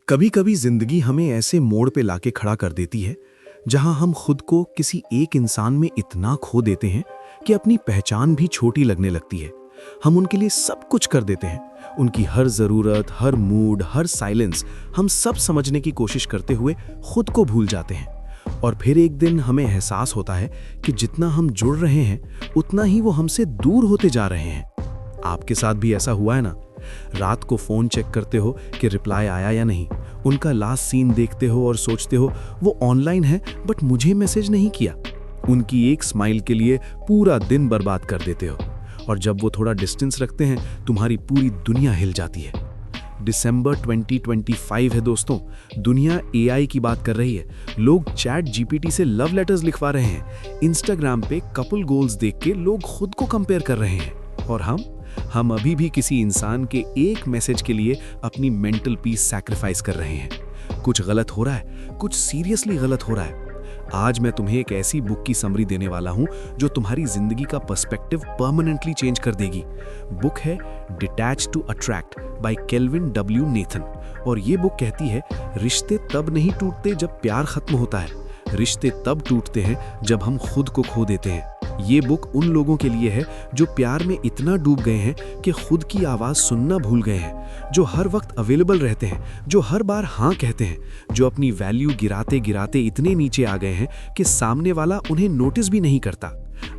कभी कभी जिंदगी हमें ऐसे मोड़ पे लाके खड़ा कर देती है जहां हम खुद को किसी एक इंसान में इतना खो देते हैं कि अपनी पहचान भी छोटी लगने लगती है। हम उनके लिए सब कुछ कर देते हैं, उनकी हर ज़रूरत, हर मूड, हर साइलेंस हम सब समझने की कोशिश करते हुए खुद को भूल जाते हैं। और फिर एक दिन हमें एहसास होता है कि जितना हम जुड़ रहे हैं उतना ही वो हमसे दूर होते जा रहे हैं। आपके साथ भी ऐसा हुआ है ना? रात को फोन चेक करते हो कि रिप्लाई आया या नहीं, उनका लास्ट सीन देखते हो और सोचते हो वो ऑनलाइन है बट मुझे मैसेज नहीं किया। उनकी एक स्माइल के लिए पूरा दिन बर्बाद कर देते हो और जब वो थोड़ा डिस्टेंस रखते हैं तुम्हारी पूरी दुनिया हिल जाती है। दिसंबर 2025 है दोस्तों, दुनिया एआई की बात कर रही है। लोग चैट जीपीटी से लव लेटर्स लिखवा रहे हैं, इंस्टाग्राम पे कपल गोल्स देख के लोग खुद को कंपेयर कर रहे हैं और हम अभी भी किसी इंसान के एक मैसेज के लिए अपनी मेंटल पीस सैक्रिफाइस कर रहे हैं। कुछ गलत हो रहा है, कुछ सीरियसली गलत हो रहा है। आज मैं तुम्हें एक ऐसी बुक की समरी देने वाला हूं जो तुम्हारी जिंदगी का पर्सपेक्टिव परमानेंटली चेंज कर देगी। बुक है detach to attract by Kelvin W Nathan और ये बुक कहती है रिश्ते तब नहीं टूटते जब प्यार खत्म होता है, रिश्ते तब टूटते हैं जब हम खुद को खो देते हैं। ये बुक उन लोगों के लिए है जो प्यार में इतना डूब गए हैं कि खुद की आवाज़ सुनना भूल गए हैं, जो हर वक्त अवेलेबल रहते हैं, जो हर बार हाँ कहते हैं, जो अपनी वैल्यू गिराते गिराते इतने नीचे आ गए हैं कि सामने वाला उन्हें नोटिस भी नहीं करता।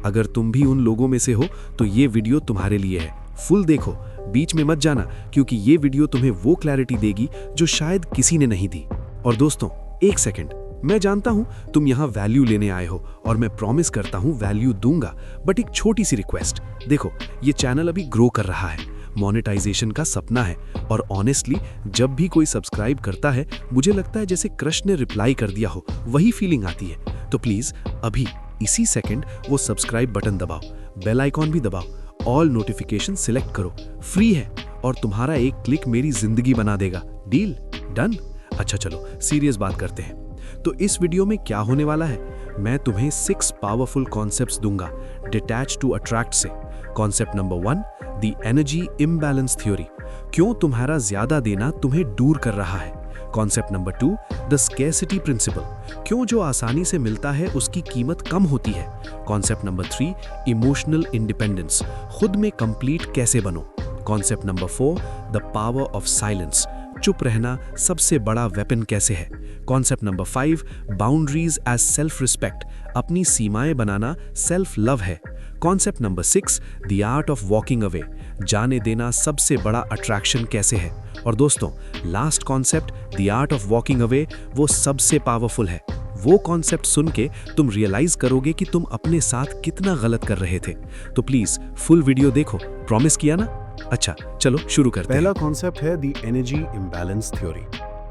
अगर तुम भी उन लोगों में से हो तो ये वीडियो तुम्हारे लिए है। फुल देखो, बीच में मत जाना, क्योंकि ये वीडियो तुम्हें वो क्लैरिटी देगी जो शायद किसी ने नहीं दी। और दोस्तों, एक सेकेंड, मैं जानता हूं तुम यहां वैल्यू लेने आए हो और मैं प्रॉमिस करता हूं वैल्यू दूंगा, बट एक छोटी सी रिक्वेस्ट। देखो, ये चैनल अभी ग्रो कर रहा है, मोनेटाइजेशन का सपना है और ऑनेस्टली जब भी कोई सब्सक्राइब करता है मुझे लगता है जैसे कृष्ण ने रिप्लाई कर दिया हो, वही फीलिंग आती है। तो प्लीज अभी इसी सेकंड वो सब्सक्राइब बटन दबाओ, बेल आइकॉन भी दबाओ, ऑल नोटिफिकेशन सिलेक्ट करो, फ्री है और तुम्हारा एक क्लिक मेरी जिंदगी बना देगा। Deal done? अच्छा चलो सीरियस बात करते हैं। तो इस वीडियो में क्या होने वाला है, मैं तुम्हें 6 पावरफुल कॉन्सेप्ट्स दूंगा डिटैच टू अट्रैक्ट से। Concept number 1, the energy imbalance theory, क्यों तुम्हारा ज्यादा देना तुम्हें दूर कर रहा है। Concept number 2, the scarcity principle, क्यों जो आसानी से मिलता है उसकी कीमत कम होती है। कॉन्सेप्ट नंबर 3, इमोशनल इंडिपेंडेंस, खुद में कंप्लीट कैसे बनो। Concept number 4, the power of silence, चुप रहना सबसे बड़ा वेपन कैसे है। Concept number 5, boundaries as self respect, अपनी सीमाएं बनाना सेल्फ लव है। Concept number 6, the art of walking away, जाने देना सबसे बड़ा अट्रैक्शन कैसे है। और दोस्तों, last concept, the art of walking away, वो सबसे पावरफुल है। वो कॉन्सेप्ट सुन के तुम रियलाइज करोगे कि तुम अपने साथ कितना गलत कर रहे थे। तो प्लीज फुल वीडियो देखो, प्रॉमिस किया ना? अच्छा चलो शुरू करते हैं। पहला कॉन्सेप्ट है the energy imbalance theory.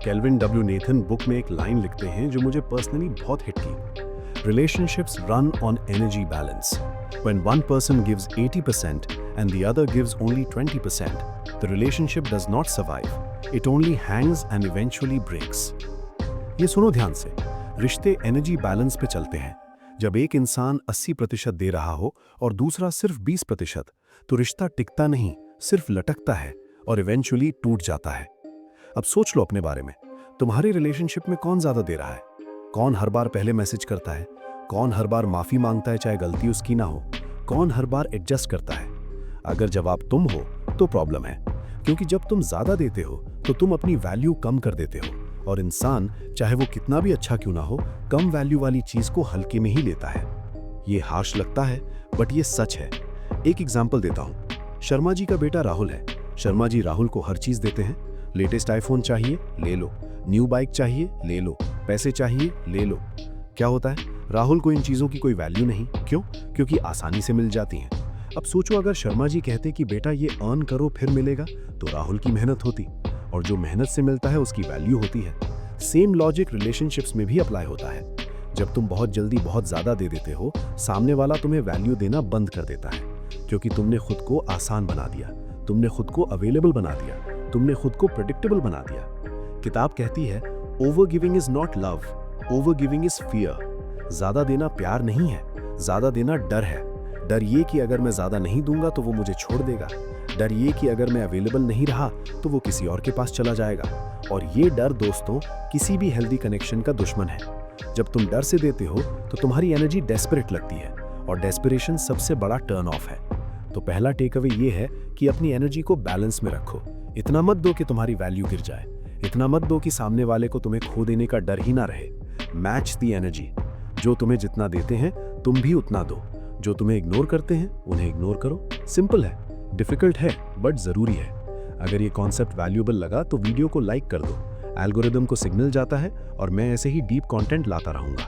Kelvin W Nathan book में एक लाइन लिखते हैं जो मुझे पर्सनली बहुत हिट की। Relationships run on energy balance. When one person gives 80% and the other gives only 20%, the relationship does not survive. It only hangs and eventually breaks. ये सुनो ध्यान से, रिश्ते एनर्जी बैलेंस पे चलते हैं। जब एक इंसान 80% दे रहा हो और दूसरा सिर्फ 20%, तो रिश्ता टिकता नहीं, सिर्फ लटकता है और इवेंचुअली टूट जाता है। अब सोच लो अपने बारे में, तुम्हारी रिलेशनशिप में कौन ज्यादा दे रहा है? कौन हर बार पहले मैसेज करता है? कौन हर बार माफी मांगता है चाहे गलती उसकी ना हो? कौन हर बार एडजस्ट करता है? अगर जवाब तुम हो तो प्रॉब्लम है, क्योंकि जब तुम ज्यादा देते हो तो तुम अपनी वैल्यू कम कर देते हो और इंसान चाहे वो कितना भी अच्छा क्यों ना हो, कम वैल्यू वाली चीज को हल्के में ही लेता है। ये हार्श लगता है बट ये सच है। एक एग्जाम्पल देता हूँ। शर्मा जी का बेटा राहुल है। शर्मा जी राहुल को हर चीज देते हैं। लेटेस्ट आईफोन चाहिए, ले लो। न्यू बाइक चाहिए, ले लो। पैसे चाहिए, ले लो। क्या होता है? राहुल को इन चीजों की कोई वैल्यू नहीं। क्यों? क्योंकि आसानी से मिल जाती हैं। अब सोचो, अगर शर्मा जी कहते कि बेटा ये अर्न करो फिर मिलेगा, तो राहुल की मेहनत होती और जो मेहनत से मिलता है उसकी वैल्यू होती है। सेम लॉजिक रिलेशनशिप्स में भी अप्लाई होता है। जब तुम बहुत जल्दी बहुत ज्यादा दे देते हो, सामने वाला तुम्हें वैल्यू देना बंद कर देता है, क्योंकि तुमने खुद को आसान बना दिया, तुमने खुद को अवेलेबल बना दिया, तुमने खुद को प्रेडिक्टेबल बना दिया। किताब कहती है, over giving is not love, over giving is fear. ज्यादा देना प्यार नहीं है, ज्यादा देना डर है। डर ये कि अगर मैं ज्यादा नहीं दूंगा तो वो मुझे छोड़ देगा, डर ये कि अगर मैं अवेलेबल नहीं रहा तो वो किसी और के पास चला जाएगा। और ये डर दोस्तों किसी भी हेल्दी कनेक्शन का दुश्मन है। जब तुम डर से देते हो तो तुम्हारी एनर्जी डेस्परेट लगती है, और डेस्परेशन सबसे बड़ा टर्न ऑफ है। तो पहला टेक अवे ये है कि अपनी एनर्जी को बैलेंस में रखो। इतना मत दो कि तुम्हारी वैल्यू गिर जाए, इतना मत दो कि सामने वाले को तुम्हें खो देने का डर ही ना रहे। मैच दी एनर्जी। जो तुम्हें जितना देते हैं तुम भी उतना दो। जो तुम्हें इग्नोर करते हैं उन्हें इग्नोर करो। सिंपल है, डिफिकल्ट है बट जरूरी है। अगर ये कॉन्सेप्ट वैल्यूएबल लगा तो वीडियो को लाइक कर दो। एल्गोरिदम को सिग्नल जाता है और मैं ऐसे ही डीप कंटेंट लाता रहूंगा।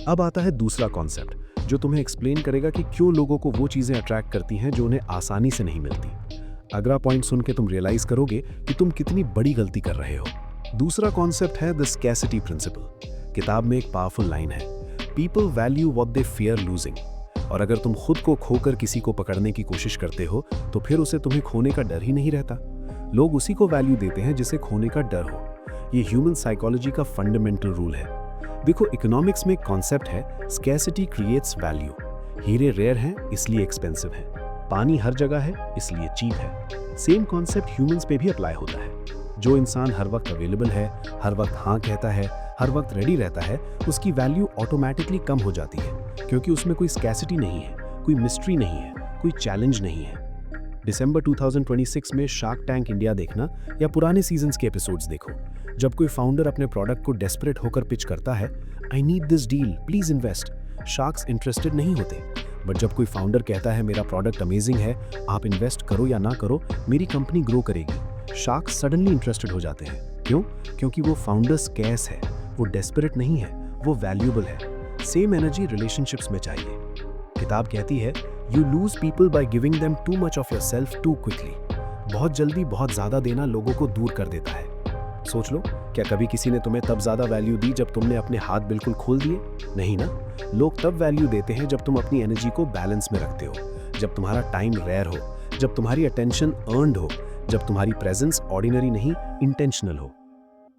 अब आता है दूसरा कॉन्सेप्ट जो तुम्हें एक्सप्लेन करेगा कि क्यों लोगों को वो चीजें अट्रैक्ट करती हैं जो उन्हें आसानी से नहीं मिलती। अगला पॉइंट सुन के तुम रियलाइज करोगे कि तुम कितनी बड़ी गलती कर रहे हो। दूसरा कॉन्सेप्ट है द स्कैसिटी प्रिंसिपल। किताब में एक पावरफुल लाइन है, people value what they fear losing. और अगर तुम खुद को खोकर किसी को पकड़ने की कोशिश करते हो तो फिर उसे तुम्हें खोने का डर ही नहीं रहता। लोग उसी को वैल्यू देते हैं जिसे खोने का डर हो। ये ह्यूमन साइकोलॉजी का फंडामेंटल रूल है। देखो, इकोनॉमिक्स में एक कॉन्सेप्ट है, स्कैसिटी क्रिएट्स वैल्यू। हीरे रेयर हैं इसलिए एक्सपेंसिव हैं, पानी हर जगह है इसलिए चीप है। सेम कॉन्सेप्ट ह्यूमंस पे भी अप्लाई होता है। जो इंसान हर वक्त अवेलेबल है, हर वक्त हाँ कहता है, हर वक्त रेडी रहता है, उसकी वैल्यू ऑटोमेटिकली कम हो जाती है, क्योंकि उसमें कोई स्कैसिटी नहीं है, कोई मिस्ट्री नहीं है, कोई चैलेंज नहीं है। दिसंबर 2026 में शार्क टैंक इंडिया देखना या पुराने सीजन्स के एपिसोड्स देखो। जब कोई फाउंडर अपने प्रोडक्ट को डेस्परेट होकर पिच करता है, I need this deal, please invest, sharks interested नहीं होते। बट जब कोई फाउंडर कहता है मेरा प्रोडक्ट अमेजिंग है, आप इन्वेस्ट करो या ना करो, मेरी कंपनी ग्रो करेगी, शार्क्स सडनली इंटरेस्टेड हो जाते हैं। क्यों? क्योंकि वो फाउंडर स्कैर्स है, वो डेस्परेट नहीं है, वो वैल्यूएबल है। सेम एनर्जी रिलेशनशिप्स में चाहिए। किताब कहती है, you lose people by giving them too much of yourself too quickly. बहुत जल्दी बहुत ज्यादा देना लोगों को दूर कर देता है। सोच लो, क्या कभी किसी ने तुम्हें तब ज्यादा वैल्यू दी जब तुमने अपने हाथ बिल्कुल खोल दिए? नहीं ना। लोग तब वैल्यू देते हैं जब तुम अपनी एनर्जी को बैलेंस में रखते हो, जब तुम्हारा टाइम रेयर हो, जब तुम्हारी अटेंशन अर्न्ड हो, जब तुम्हारी प्रेजेंस ऑर्डिनरी नहीं इंटेंशनल हो।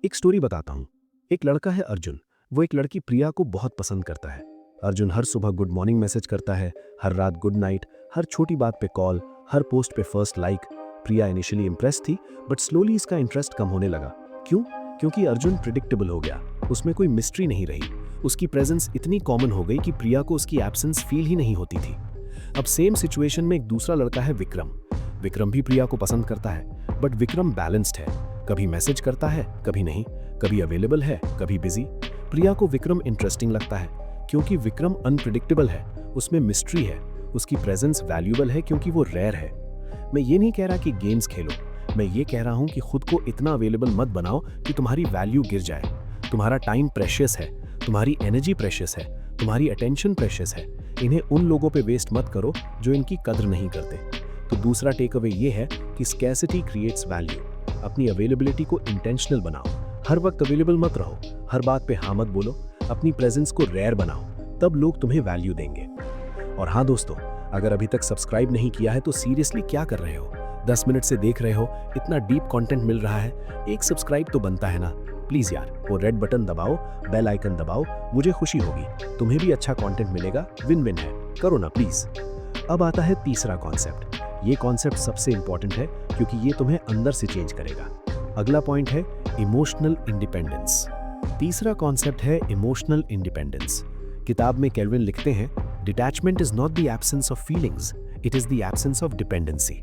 एक स्टोरी बताता हूँ। एक लड़का है अर्जुन, वो एक लड़की प्रिया को बहुत पसंद करता है। अर्जुन हर सुबह गुड मॉर्निंग मैसेज करता है, हर रात गुड नाइट, हर छोटी बात पे कॉल, हर पोस्ट पे फर्स्ट लाइक। प्रिया इनिशियली इंप्रेस थी बट स्लोली इसका इंटरेस्ट कम होने लगा। क्यों? क्योंकि अर्जुन प्रिडिक्टेबल हो गया, उसमें कोई मिस्ट्री नहीं रही। उसकी प्रेजेंस इतनी कॉमन हो गई कि प्रिया को उसकी एब्सेंस फील ही नहीं होती थी। अब सेम सिचुएशन में एक दूसरा लड़का है विक्रम। विक्रम भी प्रिया को पसंद करता है बट विक्रम बैलेंस्ड है, कभी मैसेज करता है कभी नहीं, कभी अवेलेबल है कभी बिजी। प्रिया को विक्रम इंटरेस्टिंग लगता है क्योंकि विक्रम अनप्रिडिक्टेबल है, उसमें मिस्ट्री है, उसकी प्रेजेंस वैल्यूएबल है क्योंकि वो रेयर है। मैं ये नहीं कह रहा कि गेम्स खेलो, मैं ये कह रहा हूँ कि खुद को इतना अवेलेबल मत बनाओ कि तुम्हारी वैल्यू गिर जाए। तुम्हारा टाइम प्रेशियस है, तुम्हारी एनर्जी प्रेशियस है, तुम्हारी अटेंशन प्रेशियस है। इन्हें उन लोगों पे वेस्ट मत करो जो इनकी कद्र नहीं करते। तो दूसरा टेक अवे ये है कि स्कैसिटी क्रिएट्स वैल्यू। अपनी अवेलेबिलिटी को इंटेंशनल बनाओ, हर वक्त अवेलेबल मत रहो, हर बात पे हाँ मत बोलो, अपनी प्रेजेंस को रेयर बनाओ, तब लोग तुम्हें वैल्यू देंगे। और हाँ दोस्तों, अगर अभी तक सब्सक्राइब नहीं किया है तो सीरियसली क्या कर रहे हो? 10 मिनट से देख रहे हो, इतना डीप कंटेंट मिल रहा है, एक सब्सक्राइब तो बनता है ना। प्लीज यार, वो रेड बटन दबाओ, बेल आइकन दबाओ, मुझे खुशी होगी, तुम्हें भी अच्छा कंटेंट मिलेगा, विन विन है, करो ना प्लीज। अब आता है तीसरा कॉन्सेप्ट। ये कॉन्सेप्ट सबसे इंपॉर्टेंट है क्योंकि ये तुम्हें अंदर से चेंज करेगा। अगला पॉइंट है इमोशनल इंडिपेंडेंस। तीसरा कॉन्सेप्ट है इमोशनल इंडिपेंडेंस। किताब में केल्विन लिखते हैं, detachment is not the absence of feelings, it is the absence of dependency.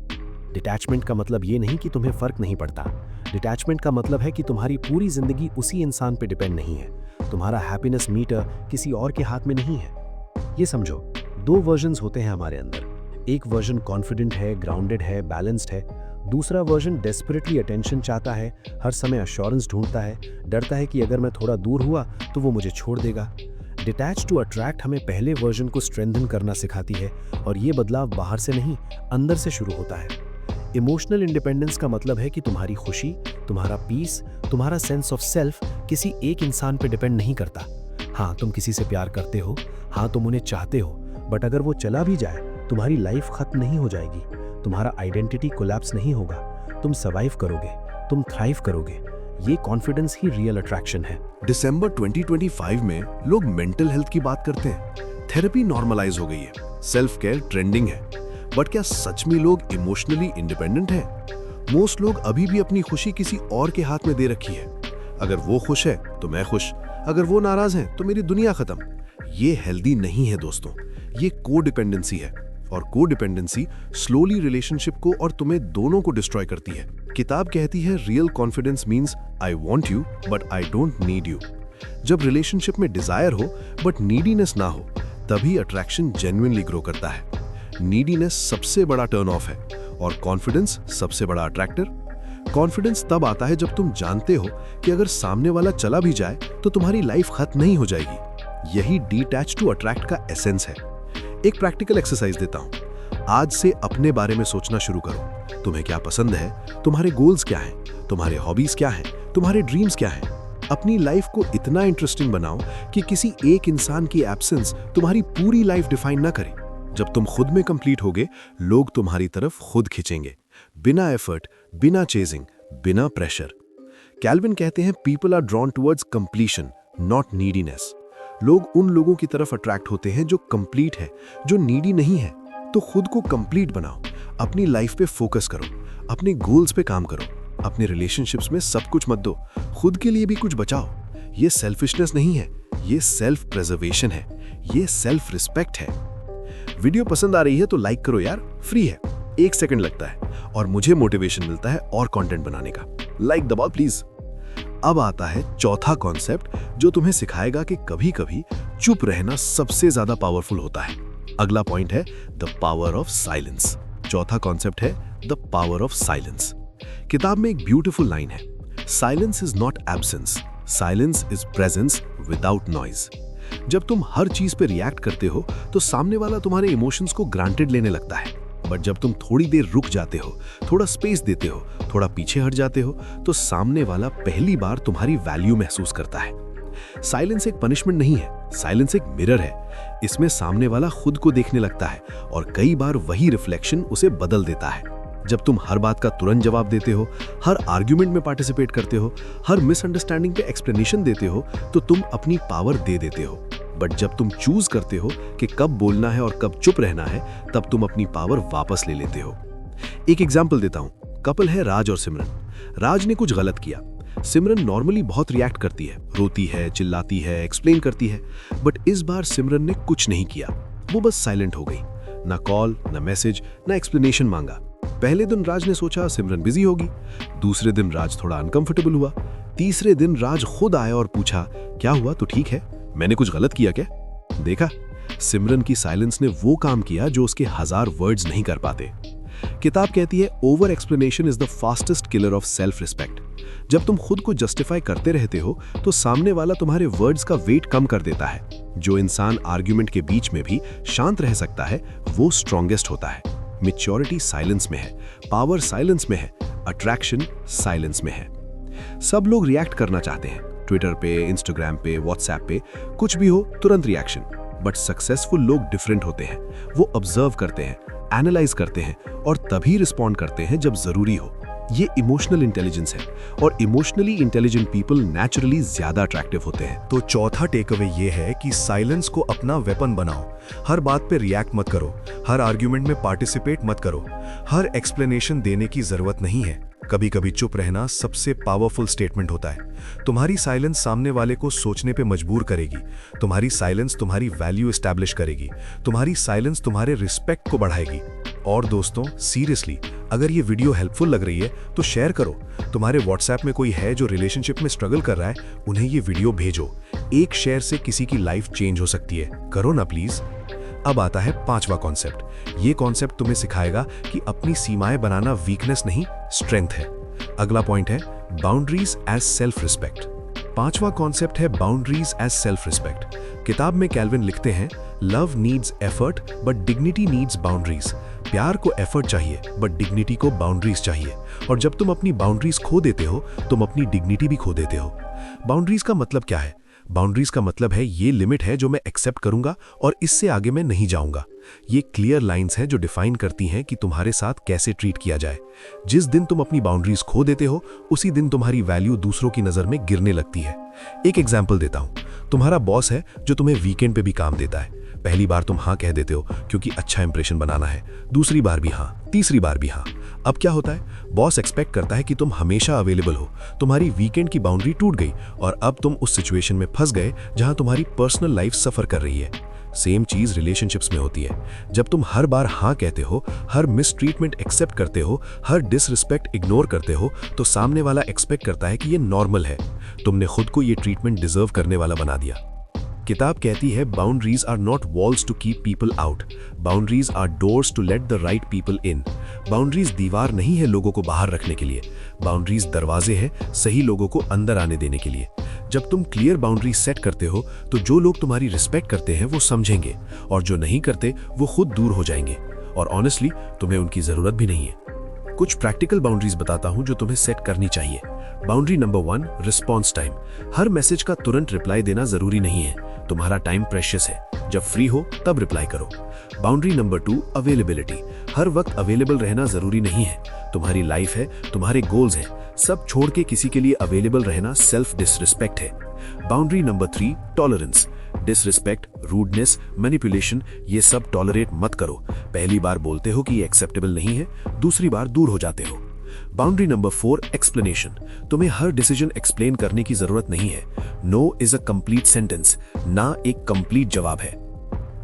Detachment का मतलब ये नहीं कि तुम्हें फर्क नहीं पड़ता। डिटैचमेंट का मतलब है कि तुम्हारी पूरी जिंदगी उसी इंसान पे डिपेंड नहीं है, तुम्हारा हैप्पीनेस मीटर किसी और के हाथ में नहीं है। ये समझो, दो वर्जन्स होते हैं हमारे अंदर। एक वर्जन कॉन्फिडेंट है, ग्राउंडेड है, बैलेंस्ड है। दूसरा वर्जन डेस्परेटली अटेंशन चाहता है, हर समय अश्योरेंस ढूंढता है, डरता है कि अगर मैं थोड़ा दूर हुआ तो वो मुझे छोड़ देगा। डिटैच टू अट्रैक्ट हमें पहले वर्जन को स्ट्रेंथन करना सिखाती है और ये बदलाव बाहर से नहीं, अंदर से शुरू होता है। इमोशनल इंडिपेंडेंस का मतलब है कि तुम्हारी खुशी, तुम्हारा पीस, तुम्हारा सेंस ऑफ सेल्फ किसी एक इंसान पे डिपेंड नहीं करता। हाँ, तुम किसी से प्यार करते हो, हाँ तुम उन्हें चाहते हो, बट अगर वो चला भी जाए तुम्हारी लाइफ खत्म नहीं हो जाएगी, तुम्हारा आइडेंटिटी कोलैप्स नहीं होगा, तुम सर्वाइव करोगे, तुम थ्राइव करोगे। ये कॉन्फिडेंस ही रियल अट्रैक्शन है। दिसंबर 2025 में लोग मेंटल हेल्थ की बात करते हैं, थेरेपी नॉर्मलाइज हो गई है, सेल्फ केयर ट्रेंडिंग है, बट क्या सच में लोग इमोशनली इंडिपेंडेंट हैं? मोस्ट लोग अभी भी अपनी खुशी किसी और के हाथ में दे रखी है। अगर वो खुश है तो मैं खुश, अगर वो नाराज है तो मेरी दुनिया खत्म। ये हेल्दी नहीं है दोस्तों, ये को डिपेंडेंसी है, और को डिपेंडेंसी स्लोली रिलेशनशिप को और तुम्हें दोनों को डिस्ट्रॉय करती है। किताब कहती है real confidence means I want you but I don't need you. जब रिलेशनशिप में डिजायर हो बट नीडीनेस ना हो, तभी अट्रैक्शन जेन्युइनली ग्रो करता है। नीडीनेस सबसे बड़ा टर्न ऑफ है और कॉन्फिडेंस सबसे बड़ा अट्रैक्टर। कॉन्फिडेंस तब आता है जब तुम जानते हो कि अगर सामने वाला चला भी जाए तो तुम्हारी लाइफ खत्म नहीं हो जाएगी। यही डिटैच टू अट्रैक्ट का एसेंस है। एक प्रैक्टिकल एक्सरसाइज देता हूं। आज से अपने बारे में सोचना शुरू करो। तुम्हें क्या पसंद है, तुम्हारे गोल्स क्या हैं, तुम्हारे हॉबीज क्या हैं, तुम्हारे ड्रीम्स क्या हैं। अपनी लाइफ को इतना इंटरेस्टिंग बनाओ कि किसी एक इंसान की एब्सेंस तुम्हारी पूरी लाइफ डिफाइन ना करे। जब तुम खुद में कंप्लीट होगे, लोग तुम्हारी तरफ खुद खींचेंगे, बिना एफर्ट, बिना चेजिंग, बिना प्रेशर। कैल्विन कहते हैं people are drawn towards completion, not neediness. लोग उन लोगों की तरफ अट्रैक्ट होते हैं जो कंप्लीट है, जो नीडी नहीं है। तो खुद को कंप्लीट बनाओ, अपनी लाइफ पे फोकस करो, अपने गोल्स पे काम करो, अपने रिलेशनशिप्स में सब कुछ मत दो, खुद के लिए भी कुछ बचाओ। ये सेल्फिशनेस नहीं है, ये सेल्फ प्रिजर्वेशन है, ये सेल्फ रिस्पेक्ट है। वीडियो पसंद आ रही है तो लाइक करो यार, फ्री है, 1 सेकंड लगता है और मुझे मोटिवेशन मिलता है और कंटेंट बनाने का। लाइक दबाओ प्लीज। अब आता है चौथा कॉन्सेप्ट जो तुम्हें सिखाएगा कि कभी-कभी चुप रहना सबसे ज्यादा पावरफुल होता है। अगला पॉइंट है द पावर ऑफ साइलेंस। चौथा कॉन्सेप्ट है द पावर ऑफ साइलेंस। किताब में एक ब्यूटीफुल लाइन है, silence is not absence, silence is presence without noise. जब तुम हर चीज पे रिएक्ट करते हो तो सामने वाला तुम्हारे इमोशंस को ग्रांटेड लेने लगता है। बट जब तुम थोड़ी देर रुक जाते हो, थोड़ा स्पेस देते हो, थोड़ा पीछे हट जाते हो, तो सामने वाला पहली बार तुम्हारी वैल्यू महसूस करता है। साइलेंस एक पनिशमेंट नहीं है, साइलेंस एक मिरर है। इसमें सामने वाला खुद को देखने लगता है और कई बार वही रिफ्लेक्शन उसे बदल देता है। जब तुम हर बात का तुरंत जवाब देते हो, हर आर्ग्यूमेंट में पार्टिसिपेट करते हो, हर मिसअंडरस्टैंडिंग पे एक्सप्लेनेशन देते हो, तो तुम अपनी पावर दे देते हो। बट जब तुम चूज करते हो कि कब बोलना है और कब चुप रहना है, तब तुम अपनी पावर वापस ले लेते हो। एक एग्जाम्पल देता हूं। कपल है राज और सिमरन। राज ने कुछ गलत किया। सिमरन नॉर्मली बहुत रिएक्ट करती है, रोती है, चिल्लाती है, एक्सप्लेन करती है। बट इस बार सिमरन ने कुछ नहीं किया, वो बस साइलेंट हो गई। ना कॉल, ना मैसेज, ना एक्सप्लेनेशन मांगा। पहले दिन राज ने सोचा सिमरन बिजी होगी। दूसरे दिन राज थोड़ा अनकंफर्टेबल हुआ। तीसरे दिन राज खुद आया और पूछा, क्या हुआ, तो ठीक है, मैंने कुछ गलत किया क्या? देखा, सिमरन की साइलेंस ने वो काम किया जो उसके 1000 वर्ड्स नहीं कर पाते। किताब कहती है over explanation is the fastest killer of self respect. जब तुम खुद को जस्टिफाई करते रहते हो तो सामने वाला तुम्हारे वर्ड्स का वेट कम कर देता है। जो इंसान आर्ग्यूमेंट के बीच में भी शांत रह सकता है, वो स्ट्रॉन्गेस्ट होता है। मैच्योरिटी साइलेंस में है, पावर साइलेंस में है, अट्रैक्शन साइलेंस में है। सब लोग रिएक्ट करना चाहते हैं, ट्विटर पे, इंस्टाग्राम पे, व्हाट्सएप पे, कुछ भी हो तुरंत रिएक्शन। बट सक्सेसफुल लोग डिफरेंट होते हैं। वो ऑब्जर्व करते हैं, एनालाइज करते हैं और तभी रिस्पॉन्ड करते हैं जब जरूरी हो। ये इमोशनल इंटेलिजेंस है और इमोशनली इंटेलिजेंट पीपल नेचुरली ज्यादा अट्रैक्टिव होते हैं। तो चौथा टेकअवे ये है कि साइलेंस को अपना वेपन बनाओ। हर बात पे रिएक्ट मत करो, हर आर्ग्यूमेंट में पार्टिसिपेट मत करो, हर एक्सप्लेनेशन देने की जरूरत नहीं है। कभी कभी चुप रहना सबसे पावरफुल स्टेटमेंट होता है। तुम्हारी साइलेंस सामने वाले को सोचने पे मजबूर करेगी। तुम्हारी साइलेंस तुम्हारी वैल्यू एस्टैब्लिश करेगी। तुम्हारी साइलेंस तुम्हारे रिस्पेक्ट को बढ़ाएगी। और दोस्तों, सीरियसली, अगर ये वीडियो हेल्पफुल लग रही है तो शेयर करो। तुम्हारे व्हाट्सएप में कोई है जो रिलेशनशिप में स्ट्रगल कर रहा है, उन्हें ये वीडियो भेजो। एक शेयर से किसी की लाइफ चेंज हो सकती है, करो ना प्लीज। अब आता है 5वां कॉन्सेप्ट। ये कॉन्सेप्ट तुम्हें सिखाएगा कि अपनी सीमाएं बनाना वीकनेस नहीं, स्ट्रेंथ है। अगला पॉइंट है बाउंड्रीज एज सेल्फ रिस्पेक्ट। 5वां कॉन्सेप्ट है बाउंड्रीज एज सेल्फ रिस्पेक्ट। किताब में कैल्विन लिखते हैं love needs effort but dignity needs boundaries. प्यार को एफर्ट चाहिए बट डिग्निटी को बाउंड्रीज चाहिए। और जब तुम अपनी बाउंड्रीज खो देते हो, तुम अपनी डिग्निटी भी खो देते हो। बाउंड्रीज का मतलब क्या है? बाउंड्रीज का मतलब है ये लिमिट है जो मैं एक्सेप्ट करूंगा और इससे आगे मैं नहीं जाऊंगा। ये क्लियर लाइंस हैं जो डिफाइन करती हैं कि तुम्हारे साथ कैसे ट्रीट किया जाए। जिस दिन तुम अपनी बाउंड्रीज खो देते हो, उसी दिन तुम्हारी वैल्यू दूसरों की नजर में गिरने लगती है। एक एग्जाम्पल देता हूं। तुम्हारा बॉस है जो तुम्हें वीकेंड पे भी काम देता है। पहली बार तुम हाँ कह देते हो क्योंकि अच्छा इंप्रेशन बनाना है, दूसरी बार भी हाँ, तीसरी बार भी हाँ। अब क्या होता है, बॉस एक्सपेक्ट करता है कि तुम हमेशा अवेलेबल हो, तुम्हारी वीकेंड की बाउंड्री टूट गई और अब तुम उस सिचुएशन में फंस गए जहां तुम्हारी पर्सनल लाइफ सफर कर रही है। सेम चीज रिलेशनशिप्स में होती है। जब तुम हर बार हाँ कहते हो, हर मिसट्रीटमेंट एक्सेप्ट करते हो, हर डिसरिस्पेक्ट इग्नोर करते हो, तो सामने वाला एक्सपेक्ट करता है कि ये नॉर्मल है। तुमने खुद को ये ट्रीटमेंट डिजर्व करने वाला बना दिया। किताब कहती है boundaries are not walls to keep people out, boundaries are doors to let the right people in. Boundaries दीवार नहीं है लोगों को बाहर रखने के लिए, बाउंड्रीज दरवाजे हैं सही लोगों को अंदर आने देने के लिए। जब तुम क्लियर बाउंड्री सेट करते हो तो जो लोग तुम्हारी रिस्पेक्ट करते हैं वो समझेंगे और जो नहीं करते वो खुद दूर हो जाएंगे, और ऑनेस्टली तुम्हें उनकी जरूरत भी नहीं है। कुछ प्रैक्टिकल बाउंड्रीज बताता हूं जो तुम्हें सेट करनी चाहिए। Boundary number 1, response time. हर मैसेज का तुरंत रिप्लाई देना जरूरी नहीं है, तुम्हारा टाइम प्रेशियस है, जब फ्री हो तब रिप्लाई करो। Boundary number 2, availability. हर वक्त अवेलेबल रहना जरूरी नहीं है, तुम्हारी लाइफ है, तुम्हारे गोल्स हैं, सब छोड़ के किसी के लिए अवेलेबल रहना सेल्फ डिसरिस्पेक्ट है। Boundary number 3, tolerance. Disrespect, rudeness, manipulation, ये सब टॉलरेट मत करो। पहली बार बोलते हो कि ये एक्सेप्टेबल नहीं है, दूसरी बार दूर हो जाते हो। Boundary number 4, explanation. तुम्हें हर डिसीजन एक्सप्लेन करने की जरूरत नहीं है। No is a complete sentence, ना एक कंप्लीट जवाब है।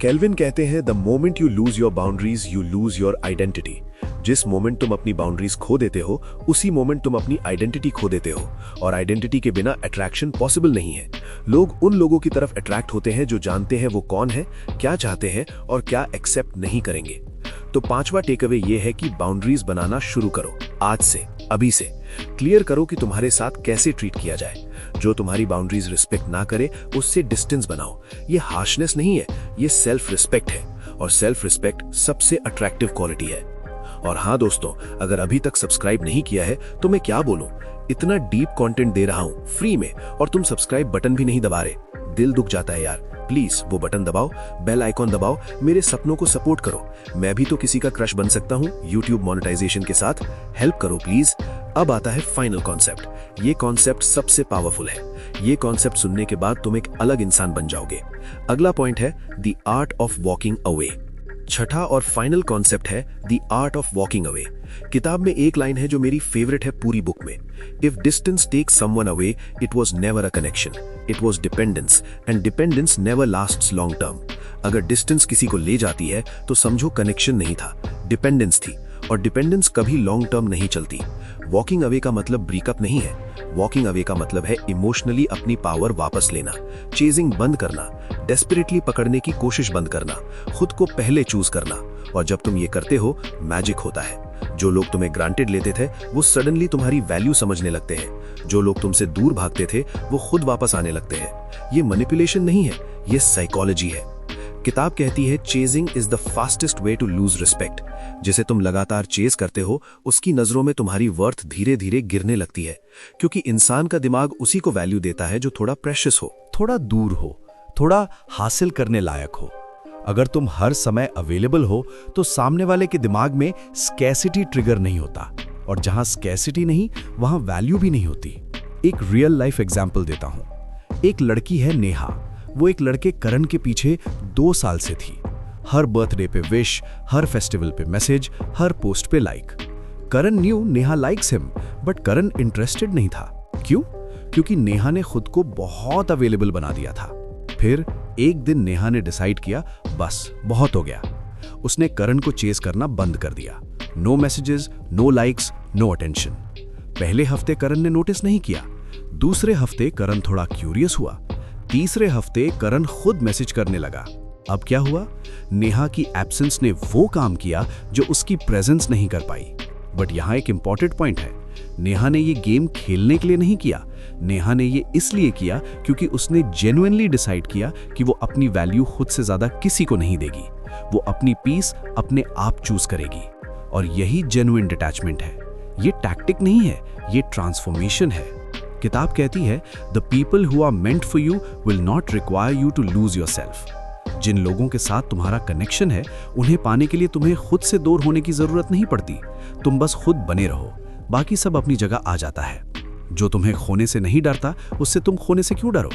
केल्विन कहते हैं the moment you lose your boundaries you lose your identity. जिस मोमेंट तुम अपनी बाउंड्रीज खो देते हो उसी मोमेंट तुम अपनी आइडेंटिटी खो देते हो, और आइडेंटिटी के बिना अट्रैक्शन पॉसिबल नहीं है। लोग उन लोगों की तरफ अट्रैक्ट होते हैं जो जानते हैं वो कौन है, क्या चाहते हैं और क्या एक्सेप्ट नहीं करेंगे। तो 5वां टेकअवे ये है कि बाउंड्रीज बनाना शुरू करो, आज से, अभी से। क्लियर करो कि तुम्हारे साथ कैसे ट्रीट किया जाए। जो तुम्हारी बाउंड्रीज रिस्पेक्ट ना करे उससे डिस्टेंस बनाओ। ये हार्शनेस नहीं है, ये सेल्फ रिस्पेक्ट है, और सेल्फ रिस्पेक्ट सबसे अट्रैक्टिव क्वालिटी है। और हाँ दोस्तों, अगर अभी तक सब्सक्राइब नहीं किया है तो मैं क्या बोलूं, इतना डीप कंटेंट दे रहा हूं फ्री में और तुम सब्सक्राइब बटन भी नहीं दबा रहे। दिल दुख जाता है यार। प्लीज वो बटन दबाओ, बेल आइकॉन दबाओ, मेरे सपनों को सपोर्ट करो। मैं भी तो किसी का क्रश बन सकता हूं YouTube मोनेटाइजेशन के साथ। हेल्प करो प्लीज। अब आता है फाइनल कॉन्सेप्ट। ये कॉन्सेप्ट सबसे पावरफुल है। ये कॉन्सेप्ट सुनने के बाद तुम एक अलग इंसान बन जाओगे। अगला पॉइंट है the art of walking away. छठा और फाइनल कॉन्सेप्ट है the art of walking away. किताब में एक लाइन है जो मेरी फेवरेट है पूरी बुक में। If distance takes someone away it was never a connection, it was dependence, and dependence never lasts long term. अगर डिस्टेंस किसी को ले जाती है तो समझो कनेक्शन नहीं था, डिपेंडेंस थी, और डिपेंडेंस कभी लॉन्ग टर्म नहीं चलती। वॉकिंग अवे का मतलब ब्रेकअप नहीं है। वॉकिंग अवे का मतलब है इमोशनली अपनी पावर वापस लेना, चेजिंग बंद करना, डेस्परेटली पकड़ने की कोशिश बंद करना, खुद को पहले चूज करना। और जब तुम ये करते हो मैजिक होता है। जो लोग तुम्हें ग्रांटेड लेते थे वो सडनली तुम्हारी वैल्यू समझने लगते हैं। जो लोग तुमसे दूर भागते थे वो खुद वापस आने लगते हैं। ये मैनिपुलेशन नहीं है, ये साइकोलॉजी है। किताब कहती है chasing is the fastest way to lose respect. जिसे तुम लगातार चेज करते हो उसकी नजरों में तुम्हारी वर्थ धीरे धीरे गिरने लगती है, क्योंकि इंसान का दिमाग उसी को वैल्यू देता है जो थोड़ा प्रेशियस हो, थोड़ा दूर हो, थोड़ा हासिल करने लायक हो। अगर तुम हर समय अवेलेबल हो तो सामने वाले के दिमाग में स्कैसिटी ट्रिगर नहीं होता, और जहां स्कैसिटी नहीं वहां वैल्यू भी नहीं होती। एक रियल लाइफ एग्जाम्पल देता हूं। एक लड़की है नेहा। वो एक लड़के करण के पीछे 2 साल से थी। हर बर्थडे पे विश, हर फेस्टिवल पे मैसेज, हर पोस्ट पे like. Karan new Neha likes him, but Karan interested नहीं था। क्यों? क्योंकि नेहा ने खुद को बहुत अवेलेबल बना दिया था। फिर एक दिन नेहा ने डिसाइड किया बस बहुत हो गया। उसने करण को चेस करना बंद कर दिया। No messages, no likes, no attention. पहले हफ्ते करण ने नोटिस नहीं किया। दूसरे हफ्ते करण थोड़ा क्यूरियस हुआ। तीसरे हफ्ते करण खुद मैसेज करने लगा। अब क्या हुआ? नेहा की एब्सेंस ने वो काम किया जो उसकी प्रेजेंस नहीं कर पाई। बट यहां एक इंपॉर्टेंट पॉइंट है। नेहा ने ये गेम खेलने के लिए नहीं किया। नेहा ने ये इसलिए किया क्योंकि उसने जेन्युइनली डिसाइड किया कि वो अपनी वैल्यू खुद से ज्यादा किसी को नहीं देगी। वो अपनी पीस अपने आप चूज करेगी। और यही जेन्युइन डिटैचमेंट है। ये टैक्टिक नहीं है, ये ट्रांसफॉर्मेशन है। किताब कहती है the people who are meant for you will not require you to lose yourself. जिन लोगों के साथ तुम्हारा कनेक्शन है उन्हें पाने के लिए तुम्हें खुद से दूर होने की जरूरत नहीं पड़ती। तुम बस खुद बने रहो, बाकी सब अपनी जगह आ जाता है। जो तुम्हें खोने से नहीं डरता उससे तुम खोने से क्यों डरो?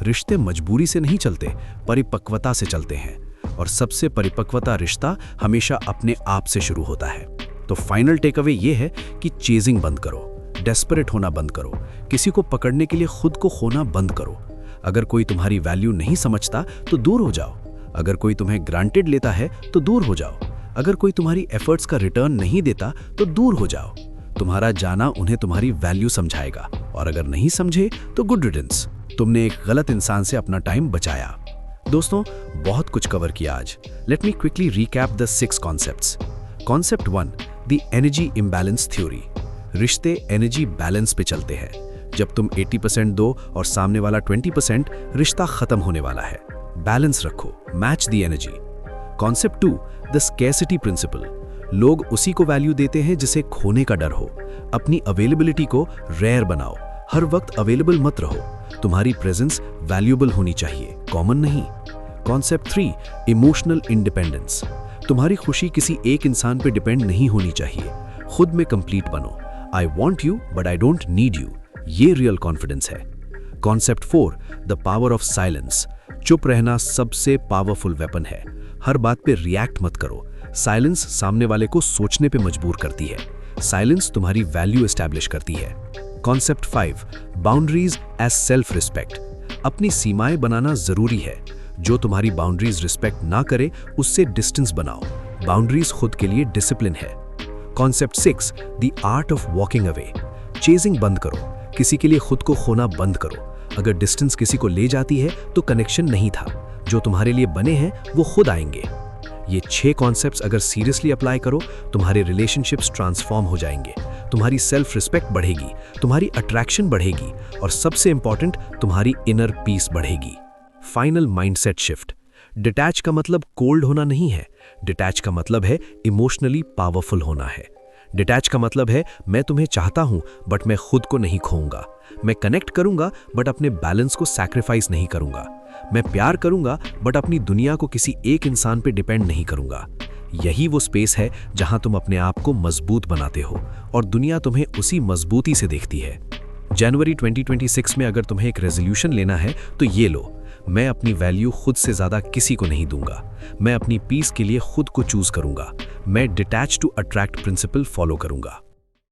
रिश्ते मजबूरी से नहीं चलते, परिपक्वता से चलते हैं। और सबसे परिपक्वता रिश्ता हमेशा अपने आप से शुरू होता है। तो फाइनल टेक अवे ये है कि चेजिंग बंद करो, डेस्परेट होना बंद करो, किसी को पकड़ने के लिए खुद को खोना बंद करो। अगर कोई तुम्हारी वैल्यू नहीं समझता तो दूर हो जाओ। अगर कोई तुम्हें ग्रांटेड लेता है तो दूर हो जाओ। अगर कोई तुम्हारी एफर्ट्स का रिटर्न नहीं देता तो दूर हो जाओ। तुम्हारा जाना उन्हें तुम्हारी वैल्यू समझाएगा, और अगर नहीं समझे तो गुड रिडंस, तुमने एक गलत इंसान से अपना टाइम बचाया। दोस्तों, बहुत कुछ कवर किया आज। Let me quickly recap the 6 concepts. Concept 1, the energy imbalance theory. रिश्ते एनर्जी बैलेंस पे चलते हैं। जब तुम 80% दो और सामने वाला 20%, रिश्ता खत्म होने वाला है। बैलेंस रखो, match the energy. Concept 2, the scarcity principle. लोग उसी को वैल्यू देते हैं जिसे खोने का डर हो। अपनी अवेलेबिलिटी को रेयर बनाओ, हर वक्त अवेलेबल मत रहो। तुम्हारी प्रेजेंस वैल्यूएबल होनी चाहिए, कॉमन नहीं। Concept 3, emotional independence. तुम्हारी खुशी किसी एक इंसान पे डिपेंड नहीं होनी चाहिए। खुद में कंप्लीट बनो। I want you but I don't need you, ये रियल कॉन्फिडेंस है। Concept 4, the power of silence. चुप रहना सबसे पावरफुल वेपन है। हर बात पे रिएक्ट मत करो। साइलेंस सामने वाले को सोचने पे मजबूर करती है। साइलेंस तुम्हारी वैल्यू एस्टैब्लिश करती है। Concept 5, boundaries as self respect. अपनी सीमाएं बनाना जरूरी है। जो तुम्हारी बाउंड्रीज रिस्पेक्ट ना करे उससे डिस्टेंस बनाओ। बाउंड्रीज खुद के लिए डिसिप्लिन है। Concept 6, the art of walking away. Chasing बंद करो, किसी के लिए खुद को खोना बंद करो। अगर डिस्टेंस किसी को ले जाती है तो कनेक्शन नहीं था। जो तुम्हारे लिए बने हैं वो खुद आएंगे। ये 6 कॉन्सेप्ट्स अगर सीरियसली अप्लाई करो, तुम्हारे रिलेशनशिप्स ट्रांसफॉर्म हो जाएंगे। तुम्हारी सेल्फ रिस्पेक्ट बढ़ेगी, तुम्हारी अट्रैक्शन बढ़ेगी, और सबसे इंपॉर्टेंट, तुम्हारी इनर पीस बढ़ेगी। Final mindset shift. डिटैच का मतलब कोल्ड होना नहीं है। डिटैच का मतलब है इमोशनली पावरफुल होना है। डिटैच का मतलब है मैं तुम्हें चाहता हूं बट मैं खुद को नहीं खोऊंगा। मैं कनेक्ट करूंगा बट अपने बैलेंस को सैक्रिफाइस नहीं करूंगा। मैं प्यार करूंगा बट अपनी दुनिया को किसी एक इंसान पे डिपेंड नहीं करूंगा। यही वो स्पेस है जहां तुम अपने आप को मजबूत बनाते हो और दुनिया तुम्हें उसी मजबूती से देखती है। जनवरी 2026 में अगर तुम्हें एक रेजोल्यूशन लेना है तो ये लो, मैं अपनी वैल्यू खुद से ज्यादा किसी को नहीं दूंगा। मैं अपनी पीस के लिए खुद को चूज करूंगा। मैं detach to attract principle follow करूंगा।